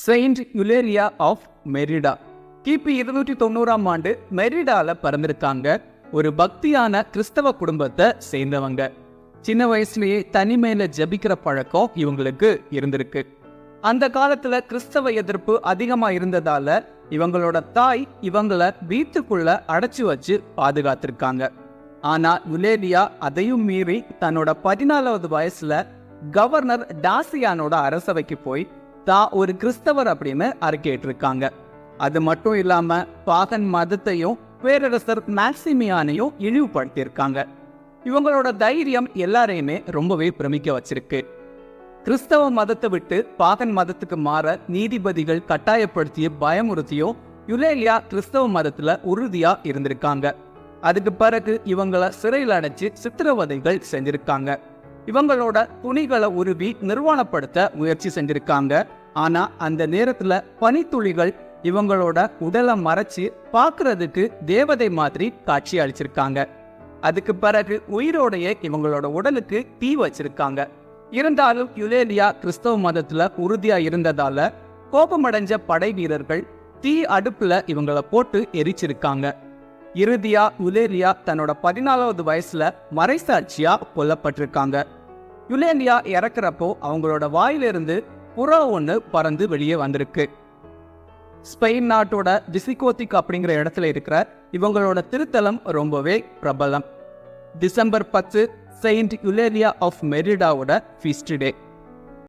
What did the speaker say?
Saint Eulalia of Merida. கிபி 290ஆம் ஆண்டு மெரிடால பிறந்திருக்காங்க. ஒரு பக்தியான கிறிஸ்தவ குடும்பத்தை சேர்ந்தவங்க. சின்ன வயசுலயே தனிமையில ஜபிக்கிற பழக்கம் இவங்களுக்கு இருந்திருக்கு. அந்த காலத்துல கிறிஸ்தவ எதிர்ப்பு அதிகமா இருந்ததால இவங்களோட தாய் இவங்கள வீட்டுக்குள்ள அடைச்சு வச்சு பாதுகாத்திருக்காங்க. ஆனா யுலேரியா அதையும் மீறி தன்னோட 14வது வயசுல கவர்னர் டாசியானோட அரசவைக்கு போய் தான் ஒரு கிறிஸ்தவர் அப்படின்னு அறிக்கையிட்டிருக்காங்க. அது மட்டும் இல்லாம பாகன் மதத்தையும் பேரரசர் மேக்சிமியானையும் இழிவுபடுத்தியிருக்காங்க. இவங்களோட தைரியம் எல்லாரையுமே ரொம்பவே பிரமிக்க வச்சிருக்கு. கிறிஸ்தவ மதத்தை விட்டு பாகன் மதத்துக்கு மாற நீதிபதிகள் கட்டாயப்படுத்திய பயமுறுத்தியும் யுலேரியா கிறிஸ்தவ மதத்துல உறுதியா இருந்திருக்காங்க. அதுக்கு பிறகு இவங்கள சிறையில் அடைச்சு சித்திரவதைகள் செஞ்சிருக்காங்க. இவங்களோட துணிகளை உருவி நிர்வாணப்படுத்த முயற்சி செஞ்சிருக்காங்க. ஆனா அந்த நேரத்துல பனித்துளிகள் இவங்களோட உடலை மறைச்சு பார்க்கறதுக்கு தேவதை மாதிரி காட்சி அளிச்சிருக்காங்க. அதுக்கு பிறகு உயிரோடைய இவங்களோட உடலுக்கு தீ வச்சிருக்காங்க. இருந்தாலும் யுலேரியா கிறிஸ்தவ மதத்துல உறுதியா இருந்ததால கோபமடைஞ்ச படை வீரர்கள் தீ அடுப்புல இவங்களை போட்டு எரிச்சிருக்காங்க. இறுதியா யுலேரியா தன்னோட 14வது வயசுல மறைசாட்சியா கொல்லப்பட்டிருக்காங்க. யுலேரியா இறக்குறப்போ அவங்களோட வாயிலிருந்து புறா ஒன்று பறந்து வெளியே வந்திருக்கு. ஸ்பெயின் நாட்டோட விசிகோத்திக் அப்படிங்கிற இடத்துல இருக்கிற இவங்களோட திருத்தலம் ரொம்பவே பிரபலம். டிசம்பர் 10 செயின்ட் யுலேரியா ஆஃப் மெரிடாவோட ஃபீஸ்ட் டே.